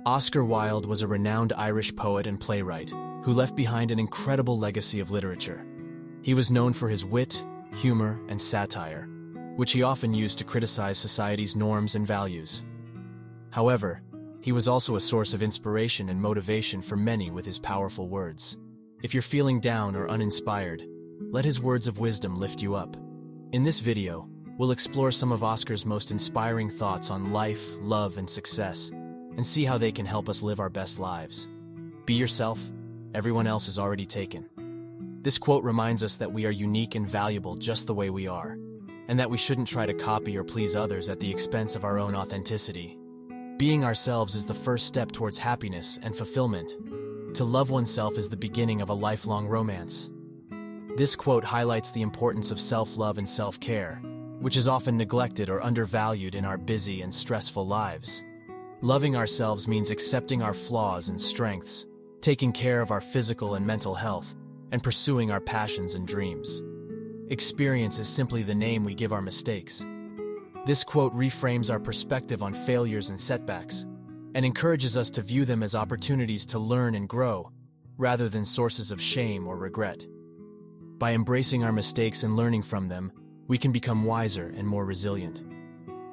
Oscar Wilde was a renowned Irish poet and playwright who left behind an incredible legacy of literature. He was known for his wit, humor, and satire, which he often used to criticize society's norms and values. However, he was also a source of inspiration and motivation for many with his powerful words. If you're feeling down or uninspired, let his words of wisdom lift you up. In this video, we'll explore some of Oscar's most inspiring thoughts on life, love, and success, and see how they can help us live our best lives. Be yourself, everyone else is already taken. This quote reminds us that we are unique and valuable just the way we are, and that we shouldn't try to copy or please others at the expense of our own authenticity. Being ourselves is the first step towards happiness and fulfillment. To love oneself is the beginning of a lifelong romance. This quote highlights the importance of self-love and self-care, which is often neglected or undervalued in our busy and stressful lives. Loving ourselves means accepting our flaws and strengths, taking care of our physical and mental health, and pursuing our passions and dreams. Experience is simply the name we give our mistakes. This quote reframes our perspective on failures and setbacks, and encourages us to view them as opportunities to learn and grow, rather than sources of shame or regret. By embracing our mistakes and learning from them, we can become wiser and more resilient.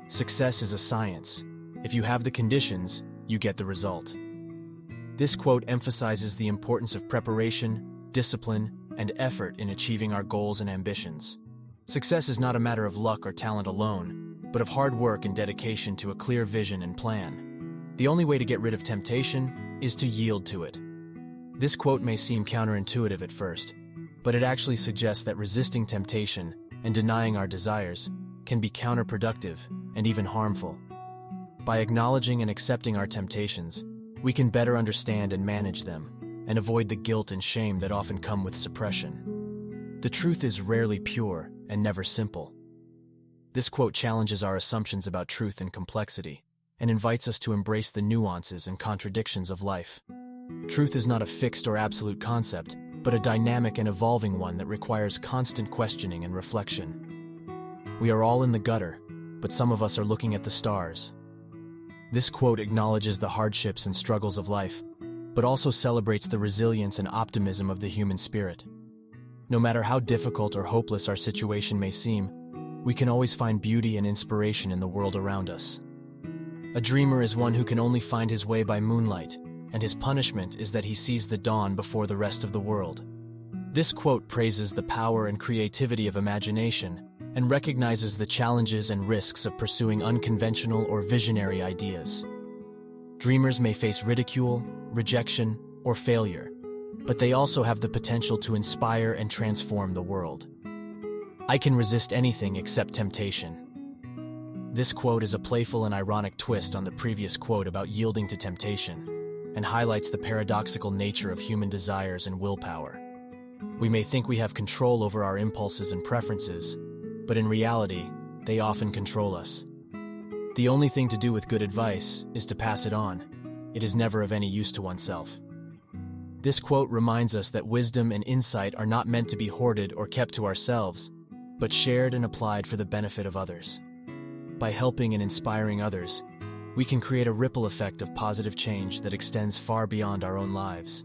Success is a science. If you have the conditions, you get the result. This quote emphasizes the importance of preparation, discipline, and effort in achieving our goals and ambitions. Success is not a matter of luck or talent alone, but of hard work and dedication to a clear vision and plan. The only way to get rid of temptation is to yield to it. This quote may seem counterintuitive at first, but it actually suggests that resisting temptation and denying our desires can be counterproductive and even harmful. By acknowledging and accepting our temptations, we can better understand and manage them, and avoid the guilt and shame that often come with suppression. The truth is rarely pure and never simple. This quote challenges our assumptions about truth and complexity, and invites us to embrace the nuances and contradictions of life. Truth is not a fixed or absolute concept, but a dynamic and evolving one that requires constant questioning and reflection. We are all in the gutter, but some of us are looking at the stars. This quote acknowledges the hardships and struggles of life, but also celebrates the resilience and optimism of the human spirit. No matter how difficult or hopeless our situation may seem, we can always find beauty and inspiration in the world around us. A dreamer is one who can only find his way by moonlight, and his punishment is that he sees the dawn before the rest of the world. This quote praises the power and creativity of imagination, and recognizes the challenges and risks of pursuing unconventional or visionary ideas. Dreamers may face ridicule, rejection, or failure, but they also have the potential to inspire and transform the world. I can resist anything except temptation. This quote is a playful and ironic twist on the previous quote about yielding to temptation, and highlights the paradoxical nature of human desires and willpower. We may think we have control over our impulses and preferences, but in reality, they often control us. The only thing to do with good advice is to pass it on. It is never of any use to oneself. This quote reminds us that wisdom and insight are not meant to be hoarded or kept to ourselves, but shared and applied for the benefit of others. By helping and inspiring others, we can create a ripple effect of positive change that extends far beyond our own lives.